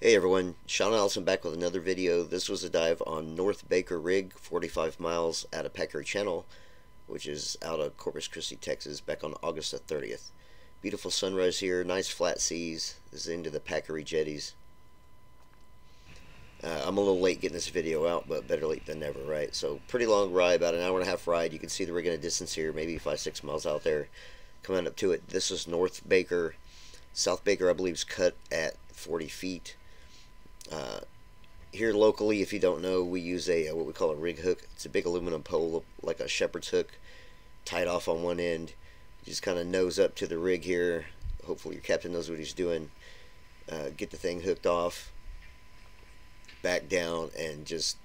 Hey everyone, Sean Allison back with another video. This was a dive on North Baker rig, 45 miles out of Peccary Channel, which is out of Corpus Christi, Texas, back on August the 30th. Beautiful sunrise here, nice flat seas. This is into the Peccary jetties. I'm a little late getting this video out, but better late than never, right? So pretty long ride, about an hour and a half ride. You can see the rig in a distance here, maybe 5-6 miles out there. Coming up to it, this is North Baker. South Baker, I believe, is cut at 40 feet. Here locally, if you don't know, we use a what we call a rig hook. It's a big aluminum pole like a shepherd's hook, tied off on one end. You just kind of nose up to the rig here. Hopefully your captain knows what he's doing. Get the thing hooked off, back down, and just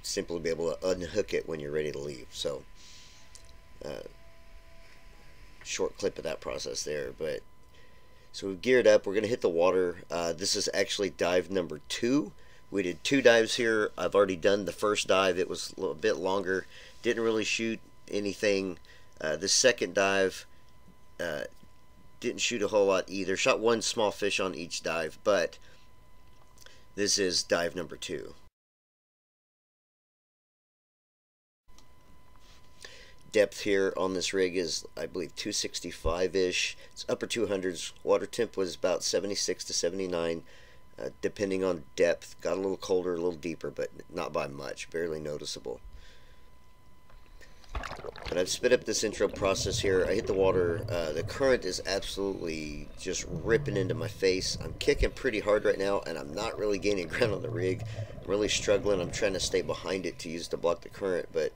simply be able to unhook it when you're ready to leave. So short clip of that process there. But so we've geared up. We're going to hit the water. This is actually dive number 2. We did 2 dives here. I've already done the first dive. It was a little bit longer. Didn't really shoot anything. The second dive didn't shoot a whole lot either. Shot one small fish on each dive, but this is dive number 2. Depth here on this rig is, I believe, 265-ish. It's upper 200s. Water temp was about 76 to 79, depending on depth. Got a little colder, a little deeper, but not by much. Barely noticeable. But I've sped up this intro process here. I hit the water. The current is absolutely just ripping into my face. I'm kicking pretty hard right now, and I'm not really gaining ground on the rig. I'm really struggling. I'm trying to stay behind it to use to block the current, but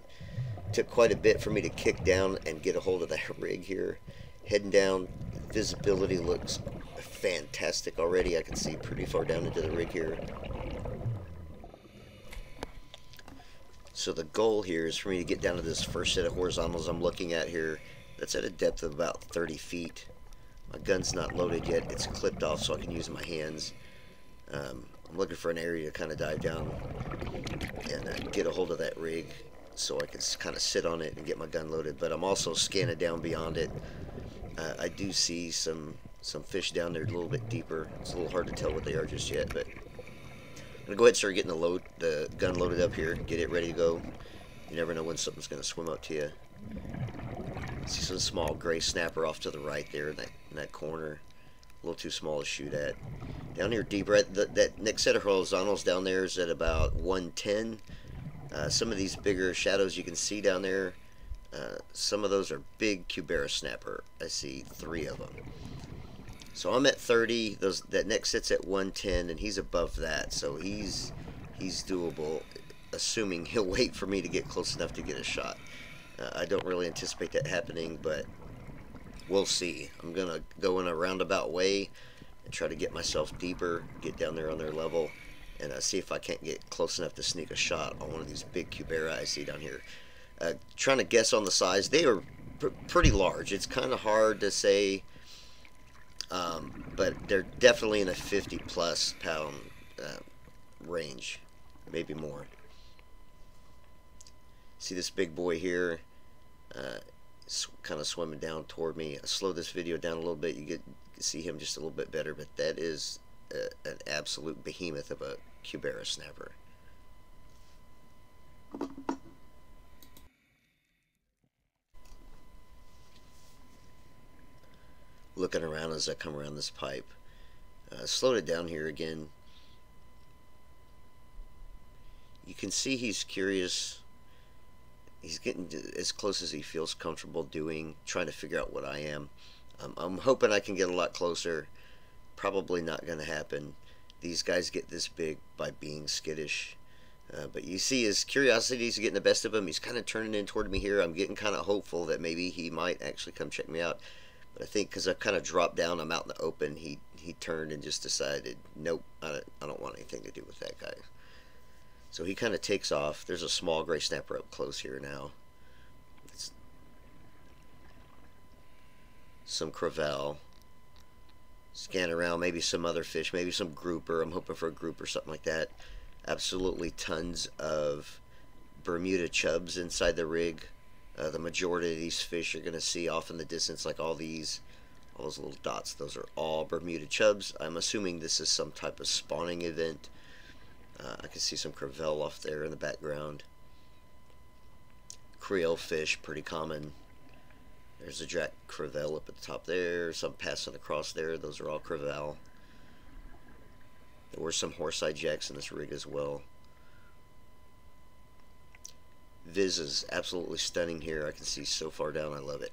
took quite a bit for me to kick down and get a hold of that rig here. Heading down, visibility looks fantastic already. I can see pretty far down into the rig here. So the goal here is for me to get down to this first set of horizontals I'm looking at here. That's at a depth of about 30 feet. My gun's not loaded yet. It's clipped off so I can use my hands. I'm looking for an area to kind of dive down and get a hold of that rig, so I can kind of sit on it and get my gun loaded. But I'm also scanning down beyond it. I do see some fish down there a little bit deeper. It's a little hard to tell what they are just yet, but I'm gonna go ahead and start getting the gun loaded up here, get it ready to go. You never know when something's gonna swim up to you. See some small gray snapper off to the right there in that corner. A little too small to shoot at. Down here deeper, that next set of horizontals down there is at about 110. Some of these bigger shadows you can see down there, some of those are big Cubera Snapper. I see 3 of them. So I'm at 30. That next set's at 110, and he's above that, so he's doable, assuming he'll wait for me to get close enough to get a shot. I don't really anticipate that happening, but we'll see. I'm gonna go in a roundabout way and try to get myself deeper, get down there on their level, and see if I can't get close enough to sneak a shot on one of these big Cubera I see down here. Trying to guess on the size. They are pretty large. It's kind of hard to say, but they're definitely in a 50-plus pound range, maybe more. See this big boy here, kind of swimming down toward me. I slow this video down a little bit. You see him just a little bit better, but that is an absolute behemoth of a Cubera Snapper. Looking around as I come around this pipe. Slowed it down here again. You can see he's curious. He's getting as close as he feels comfortable doing, trying to figure out what I am. I'm hoping I can get a lot closer. Probably not going to happen. These guys get this big by being skittish. But you see his curiosity is getting the best of him. He's kind of turning in toward me here. I'm getting kind of hopeful that maybe he might actually come check me out. But I think because I kind of dropped down, I'm out in the open, he turned and just decided, nope, I don't want anything to do with that guy. So he kind of takes off. There's a small gray snapper up close here now. It's some Crevalle. Scan around, maybe some other fish, maybe some grouper. I'm hoping for a grouper, something like that. Absolutely tons of Bermuda Chubs inside the rig. The majority of these fish you're going to see off in the distance, like all these All those little dots, those are all Bermuda Chubs. I'm assuming this is some type of spawning event. I can see some Crevalle off there in the background. Creolefish, pretty common. There's a Jack Crevalle up at the top there. Some passing across there. Those are all Crevalle. There were some horseye jacks in this rig as well. Viz is absolutely stunning here. I can see so far down. I love it.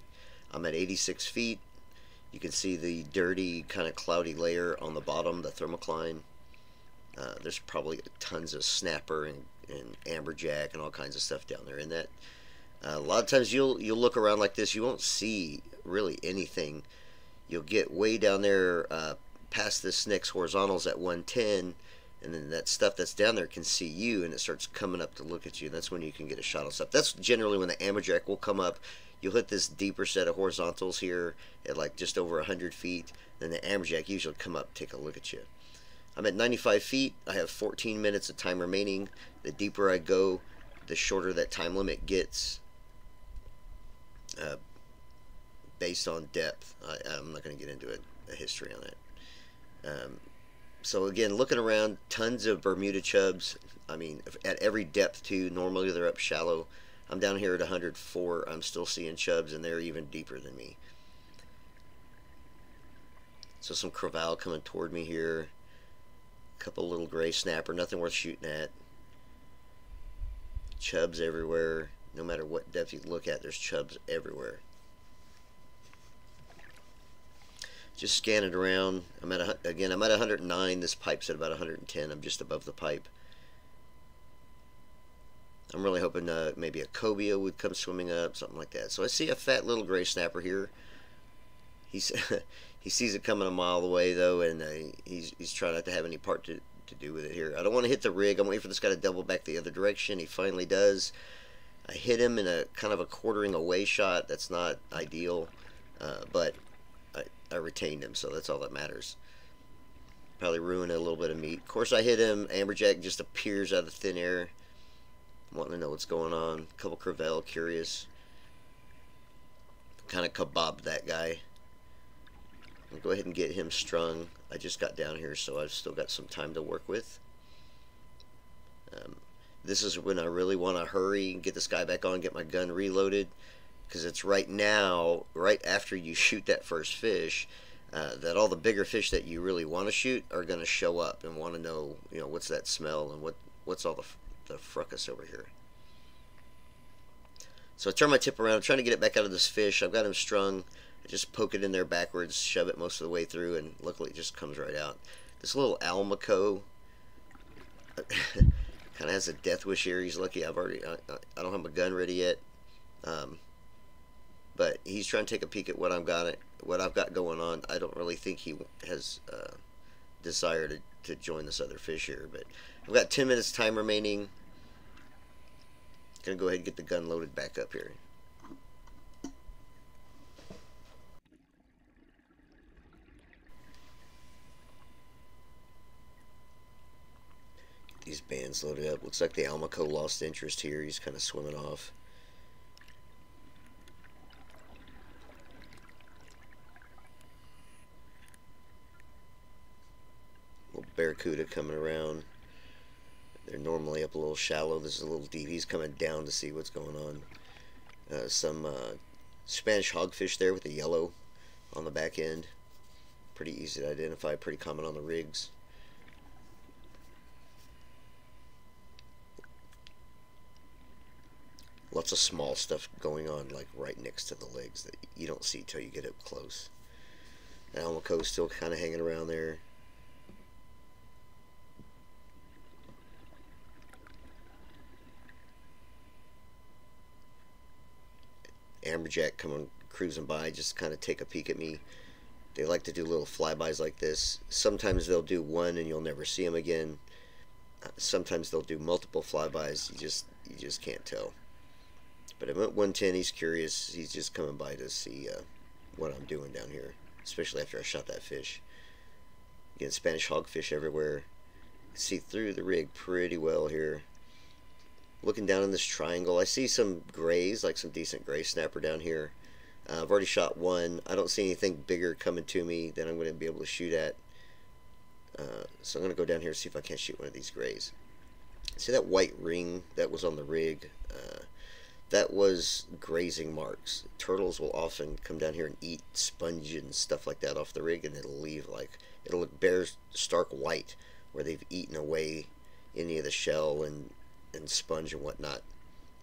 I'm at 86 feet. You can see the dirty, kind of cloudy layer on the bottom, the thermocline. There's probably tons of snapper and amberjack and all kinds of stuff down there in that. A lot of times you'll look around like this, you won't see really anything. You'll get way down there past this next horizontals at 110, and then that stuff that's down there can see you, and it starts coming up to look at you. That's when you can get a shot on stuff. That's generally when the amberjack will come up. You'll hit this deeper set of horizontals here at like just over 100 feet. Then the amberjack usually come up, take a look at you. I'm at 95 feet. I have 14 minutes of time remaining. The deeper I go, the shorter that time limit gets. Based on depth. I'm not going to get into a history on that. So again, looking around, tons of Bermuda Chubs. I mean, at every depth too. Normally they're up shallow. I'm down here at 104. I'm still seeing chubs, and they're even deeper than me. So some Crevalle coming toward me here. A couple little gray snapper, nothing worth shooting at. Chubs everywhere. No matter what depth you look at, there's chubs everywhere. Just scanning around. I'm at 109. This pipe's at about 110. I'm just above the pipe. I'm really hoping maybe a cobia would come swimming up, something like that. So I see a fat little gray snapper here. He's he sees it coming a mile away though, and he's trying not to have any part to do with it here. I don't want to hit the rig. I'm waiting for this guy to double back the other direction. He finally does. I hit him in a kind of a quartering away shot. That's not ideal, but I retained him, so that's all that matters. Probably ruined a little bit of meat. Of course, I hit him. Amberjack just appears out of thin air. Wanting to know what's going on. A couple Crevalle, curious. Kind of kebabbed that guy. I'll go ahead and get him strung. I just got down here, so I've still got some time to work with. This is when I really want to hurry and get this guy back on, get my gun reloaded, because it's right now, right after you shoot that first fish, that all the bigger fish that you really want to shoot are going to show up and want to know, what's that smell and what's all the fracas over here. So I turn my tip around. I'm trying to get it back out of this fish. I've got him strung. I just poke it in there backwards, shove it most of the way through, and luckily it just comes right out. This little almaco kind of has a death wish here. He's lucky I don't have my gun ready yet, but he's trying to take a peek at what I've got going on. I don't really think he has desire to join this other fish here, but I've got 10 minutes time remaining. Gonna go ahead and get the gun loaded back up here. Get these bands loaded up. Looks like the almaco lost interest here. He's kind of swimming off. Little barracuda coming around. They're normally up a little shallow. This is a little deep. He's coming down to see what's going on. Some Spanish hogfish there with the yellow on the back end. Pretty easy to identify. Pretty common on the rigs. Lots of small stuff going on, like right next to the legs that you don't see till you get up close. The almaco is still kind of hanging around there. Amberjack coming cruising by, just kind of take a peek at me. They like to do little flybys like this. Sometimes they'll do one and you'll never see them again. Sometimes they'll do multiple flybys. You just can't tell. But I'm at 110. He's curious. He's just coming by to see what I'm doing down here, especially after I shot that fish. Again, Spanish hogfish everywhere. See through the rig pretty well here. Looking down in this triangle, I see some grays, like some decent gray snapper down here. I've already shot one. I don't see anything bigger coming to me that I'm going to be able to shoot at. So I'm going to go down here and see if I can't shoot one of these grays. See that white ring that was on the rig? That was grazing marks. Turtles will often come down here and eat sponge and stuff like that off the rig, and it'll leave it'll look bare stark white where they've eaten away any of the shell and sponge and whatnot.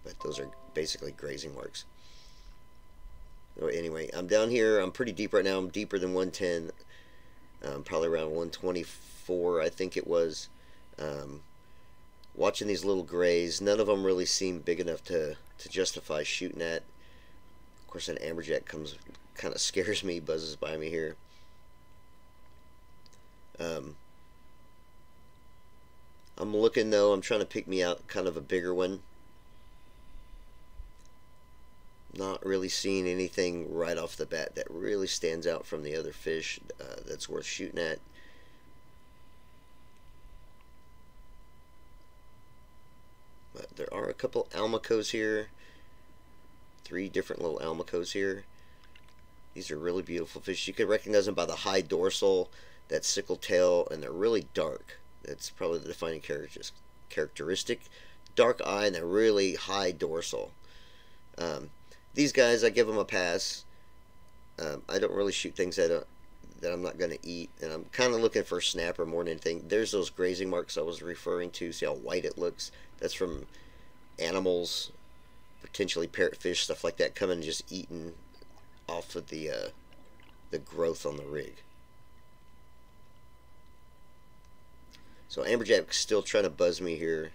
But those are basically grazing marks. So anyway, I'm down here. I'm pretty deep right now. I'm deeper than 110. Probably around 124, I think it was. Watching these little grays. None of them really seem big enough to justify shooting at. Of course, an amberjack kind of scares me, buzzes by me here. I'm looking though. I'm trying to pick me out kind of a bigger one. Not really seeing anything right off the bat that really stands out from the other fish that's worth shooting at. But there are a couple almacos here. 3 different little almacos here. These are really beautiful fish. You can recognize them by the high dorsal, that sickle tail, and they're really dark. That's probably the defining characteristic. Dark eye and a really high dorsal. These guys, I give them a pass. I don't really shoot things that I'm not going to eat, and I'm kind of looking for snapper more than anything. There's those grazing marks I was referring to. See how white it looks? That's from animals, potentially parrotfish, stuff like that, coming and just eating off of the growth on the rig. So amberjack's still trying to buzz me here.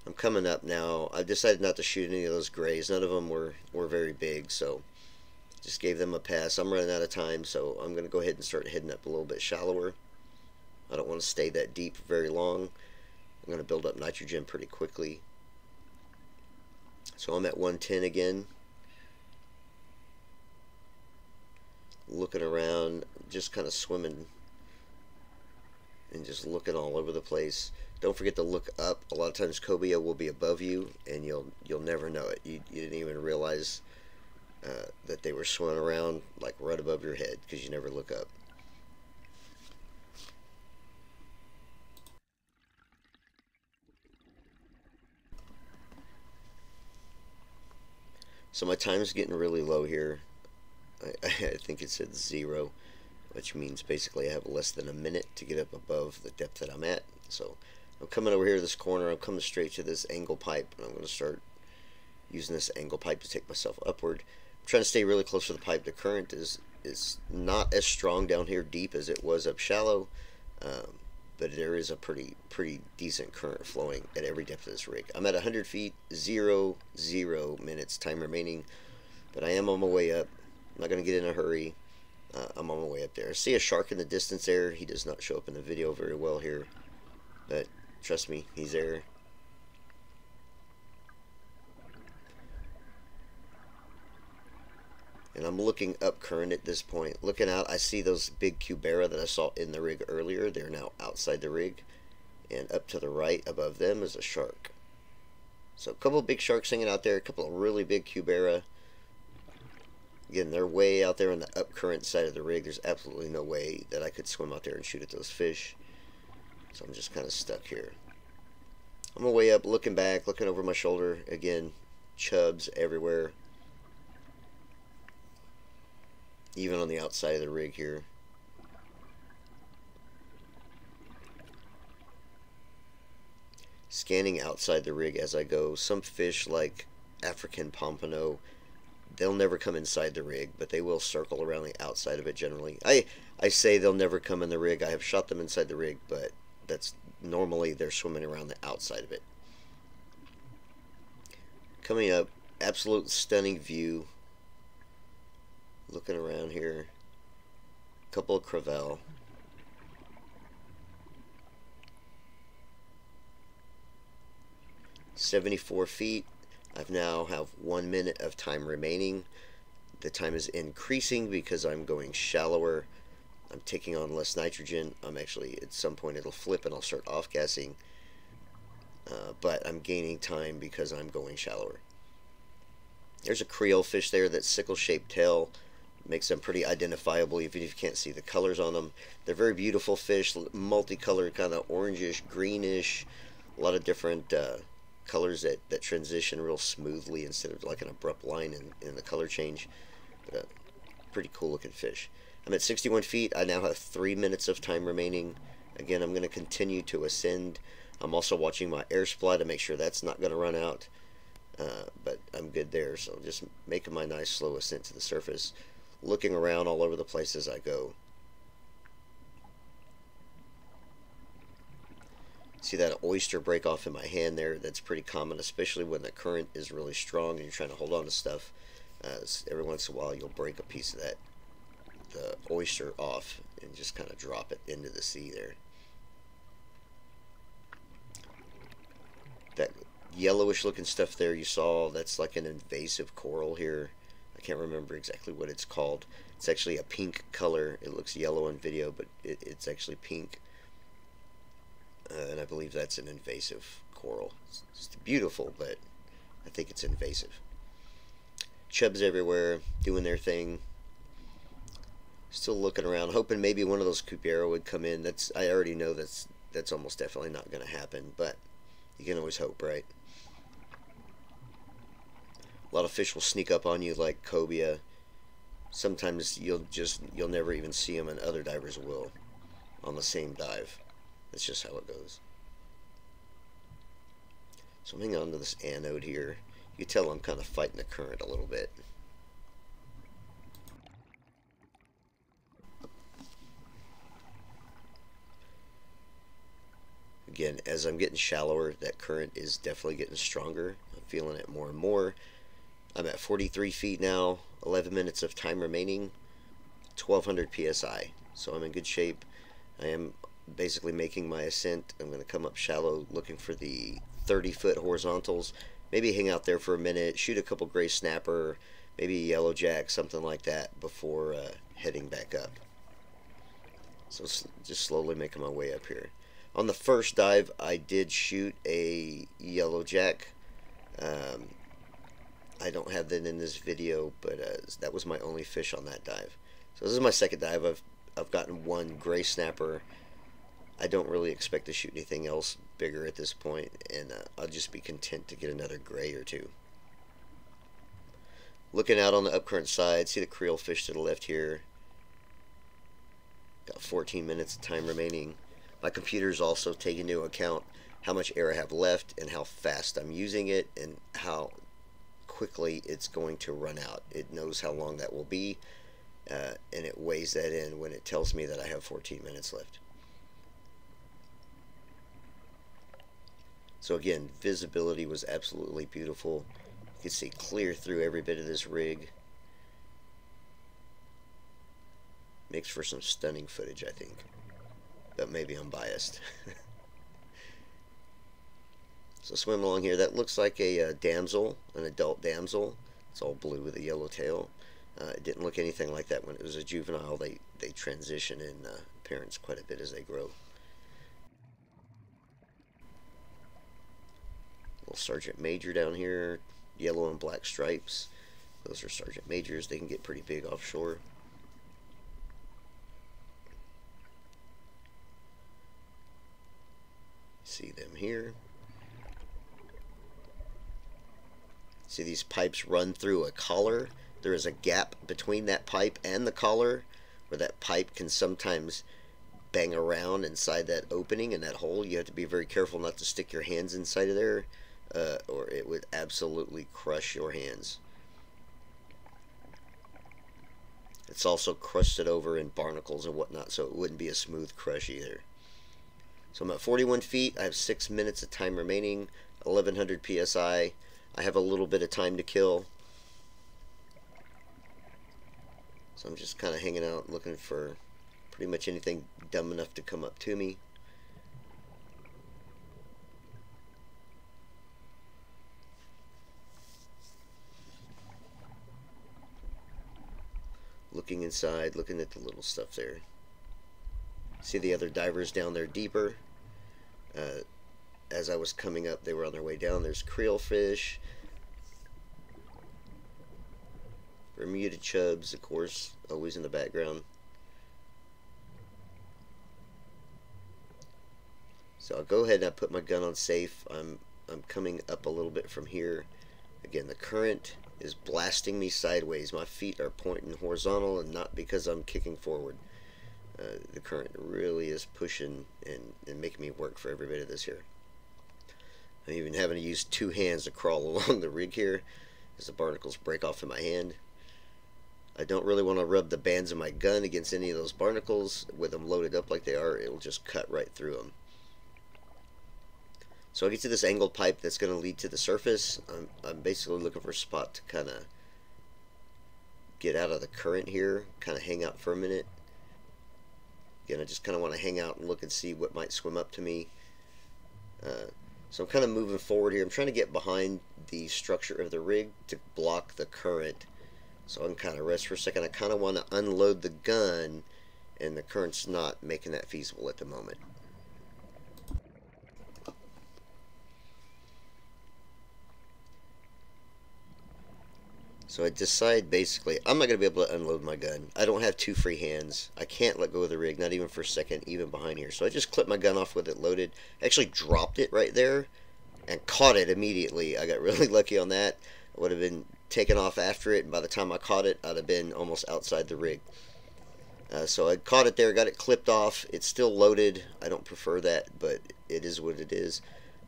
I'm coming up now. I've decided not to shoot any of those grays. None of them were very big, so just gave them a pass. I'm running out of time, so I'm going to go ahead and start heading up a little bit shallower. I don't want to stay that deep very long. I'm going to build up nitrogen pretty quickly. So I'm at 110 again. Looking around, just kind of swimming and just looking all over the place. Don't forget to look up. A lot of times cobia will be above you, and you'll never know it. You didn't even realize that they were swimming around like right above your head because you never look up. So my time's getting really low here. I think it said 0, which means basically I have less than a minute to get up above the depth that I'm at. So I'm coming over here to this corner. I'm coming straight to this angle pipe, and I'm going to start using this angle pipe to take myself upward. I'm trying to stay really close to the pipe. The current is not as strong down here deep as it was up shallow, but there is a pretty decent current flowing at every depth of this rig. I'm at 100 feet, 0 minutes time remaining, but I am on my way up. I'm not going to get in a hurry. I'm on my way up there. I see a shark in the distance there. He does not show up in the video very well here, but trust me, he's there. And I'm looking up current at this point. Looking out, I see those big Cubera that I saw in the rig earlier. They're now outside the rig. And up to the right above them is a shark. So a couple of big sharks hanging out there. A couple of really big Cubera. Again, they're way out there on the up current side of the rig. There's absolutely no way that I could swim out there and shoot at those fish. So I'm just kind of stuck here. I'm on my way up, looking back, looking over my shoulder. Again, chubs everywhere. Even on the outside of the rig here. Scanning outside the rig as I go. Some fish like African pompano, they'll never come inside the rig, but they will circle around the outside of it generally. I say they'll never come in the rig. I have shot them inside the rig, but that's normally they're swimming around the outside of it. Coming up, absolute stunning view. Looking around here. A couple of Crevalle. "74 feet. I've now have 1 minute of time remaining. The time is increasing because I'm going shallower. I'm taking on less nitrogen. I'm actually, at some point it'll flip and I'll start off-gassing. But I'm gaining time because I'm going shallower. There's a Creolefish there, that sickle-shaped tail makes them pretty identifiable even if you can't see the colors on them. They're very beautiful fish, multicolored, kind of orangish, greenish, a lot of different colors that transition real smoothly instead of like an abrupt line in the color change. But pretty cool looking fish. I'm at 61 feet. I now have 3 minutes of time remaining. Again, I'm going to continue to ascend. I'm also watching my air supply to make sure that's not going to run out. But I'm good there, so just making my nice slow ascent to the surface, looking around all over the place as I go. See that oyster break off in my hand there? That's pretty common, especially when the current is really strong and you're trying to hold on to stuff. Every once in a while you'll break a piece of the oyster off and just kind of drop it into the sea there. That yellowish looking stuff there you saw, that's like an invasive coral here. I can't remember exactly what it's called. It's actually a pink color. It looks yellow on video, but it's actually pink. And I believe that's an invasive coral. It's beautiful, but I think it's invasive. Chubs everywhere, doing their thing. Still looking around, hoping maybe one of those Cubera would come in. I already know that's almost definitely not going to happen, but you can always hope, right? A lot of fish will sneak up on you like cobia. Sometimes you'll never even see them, and other divers will on the same dive. That's just how it goes. So I'm hanging on to this anode here. You can tell I'm kind of fighting the current a little bit. Again, as I'm getting shallower, that current is definitely getting stronger. I'm feeling it more and more. I'm at 43 feet now, 11 minutes of time remaining, 1200 psi. So I'm in good shape. I am basically making my ascent. I'm going to come up shallow looking for the 30-foot horizontals. Maybe hang out there for a minute, shoot a couple gray snapper, maybe a yellow jack, something like that before heading back up. So just slowly making my way up here. On the first dive, I did shoot a yellow jack. I don't have that in this video, but that was my only fish on that dive. So this is my second dive. I've gotten one gray snapper. I don't really expect to shoot anything else bigger at this point, and I'll just be content to get another gray or two. Looking out on the upcurrent side, see the Creolefish to the left here. Got 14 minutes of time remaining. My computer's also taking into account how much air I have left and how fast I'm using it and how quickly it's going to run out. It knows how long that will be, and it weighs that in when it tells me that I have 14 minutes left. So again, visibility was absolutely beautiful. You can see clear through every bit of this rig. Makes for some stunning footage, I think. But maybe I'm biased. So swimming along here, that looks like a damsel, an adult damsel. It's all blue with a yellow tail. It didn't look anything like that when it was a juvenile. They transition in appearance quite a bit as they grow. Little Sergeant Major down here, yellow and black stripes. Those are Sergeant Majors. They can get pretty big offshore. See them here. See these pipes run through a collar. There is a gap between that pipe and the collar where that pipe can sometimes bang around inside that opening and that hole. You have to be very careful not to stick your hands inside of there, or it would absolutely crush your hands. It's also crusted over in barnacles and whatnot, so it wouldn't be a smooth crush either. So I'm at 41 feet. I have 6 minutes of time remaining, 1100 psi. I have a little bit of time to kill. So I'm just kind of hanging out looking for pretty much anything dumb enough to come up to me. Looking inside, looking at the little stuff there. See the other divers down there deeper. As I was coming up, they were on their way down. There's Creolefish. Bermuda Chubs, of course, always in the background. So I'll go ahead and I put my gun on safe. I'm coming up a little bit from here. Again, the current is blasting me sideways. My feet are pointing horizontal, and not because I'm kicking forward. The current really is pushing and making me work for every bit of this here. I'm even having to use two hands to crawl along the rig here as the barnacles break off in my hand. I don't really want to rub the bands of my gun against any of those barnacles. With them loaded up like they are, it will just cut right through them. So I get to this angled pipe that's going to lead to the surface. I'm basically looking for a spot to kind of get out of the current here, kind of hang out for a minute. Again, I just kind of want to hang out and look and see what might swim up to me. So I'm kind of moving forward here. I'm trying to get behind the structure of the rig to block the current. So I can kind of rest for a second. I kind of want to unload the gun, and the current's not making that feasible at the moment. So I decide basically I'm not going to be able to unload my gun. I don't have two free hands. I can't let go of the rig, not even for a second, even behind here. So I just clipped my gun off with it loaded. Actually dropped it right there and caught it immediately. I got really lucky on that. I would have been taken off after it, and by the time I caught it, I'd have been almost outside the rig. So I caught it there, got it clipped off. It's still loaded. I don't prefer that, but it is what it is.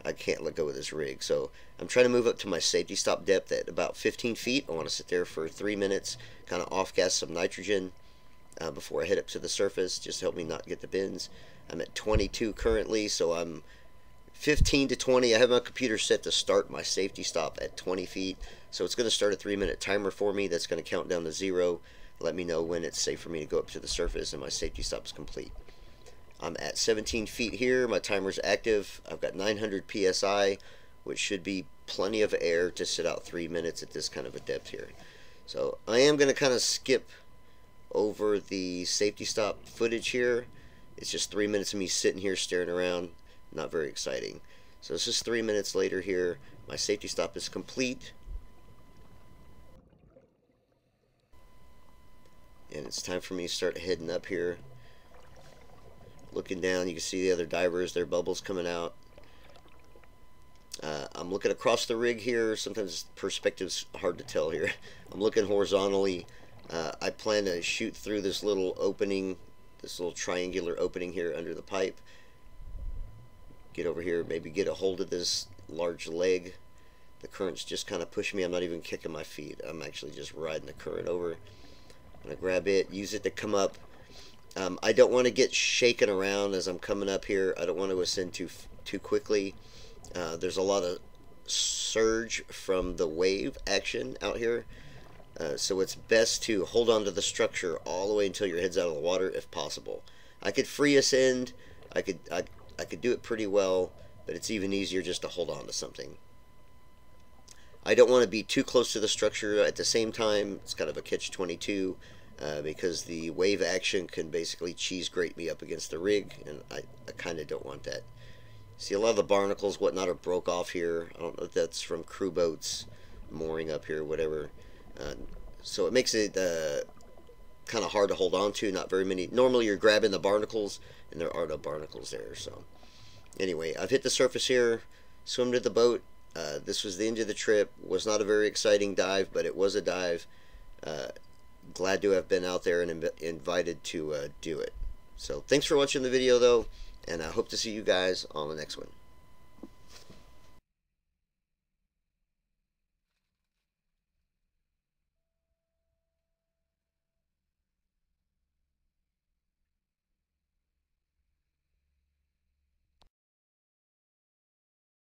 I can't let go of this rig. So I'm trying to move up to my safety stop depth at about 15 feet. I want to sit there for 3 minutes, kind of off-gas some nitrogen before I head up to the surface, just to help me not get the bends. I'm at 22 currently, so I'm 15 to 20. I have my computer set to start my safety stop at 20 feet. So it's going to start a 3-minute timer for me that's going to count down to 0. Let me know when it's safe for me to go up to the surface and my safety stop is complete. I'm at 17 feet here. My timer's active. I've got 900 psi, which should be plenty of air to sit out 3 minutes at this kind of a depth here. So I am going to kind of skip over the safety stop footage here. It's just 3 minutes of me sitting here staring around. Not very exciting. So this is 3 minutes later here. My safety stop is complete. And it's time for me to start heading up here. Looking down, you can see the other divers, their bubbles coming out. I'm looking across the rig here. Sometimes perspective's hard to tell here. I'm looking horizontally. I plan to shoot through this little opening, this little triangular opening here under the pipe. Get over here, maybe get a hold of this large leg. The current's just kind of pushing me. I'm not even kicking my feet. I'm actually just riding the current over. I'm going to grab it, use it to come up. I don't want to get shaken around as I'm coming up here. I don't want to ascend too quickly. There's a lot of surge from the wave action out here. So it's best to hold on to the structure all the way until your head's out of the water if possible. I could free ascend. I could do it pretty well, but it's even easier just to hold on to something. I don't want to be too close to the structure at the same time. It's kind of a catch-22 because the wave action can basically cheese grate me up against the rig, and I kind of don't want that. See, a lot of the barnacles, whatnot, are broke off here. I don't know if that's from crew boats mooring up here, whatever. So it makes it kind of hard to hold on to. Not very many. Normally you're grabbing the barnacles, and there are no barnacles there. So anyway, I've hit the surface here, swim to the boat. This was the end of the trip. Was not a very exciting dive, but it was a dive. Glad to have been out there and invited to do it. So thanks for watching the video, though, and I hope to see you guys on the next one.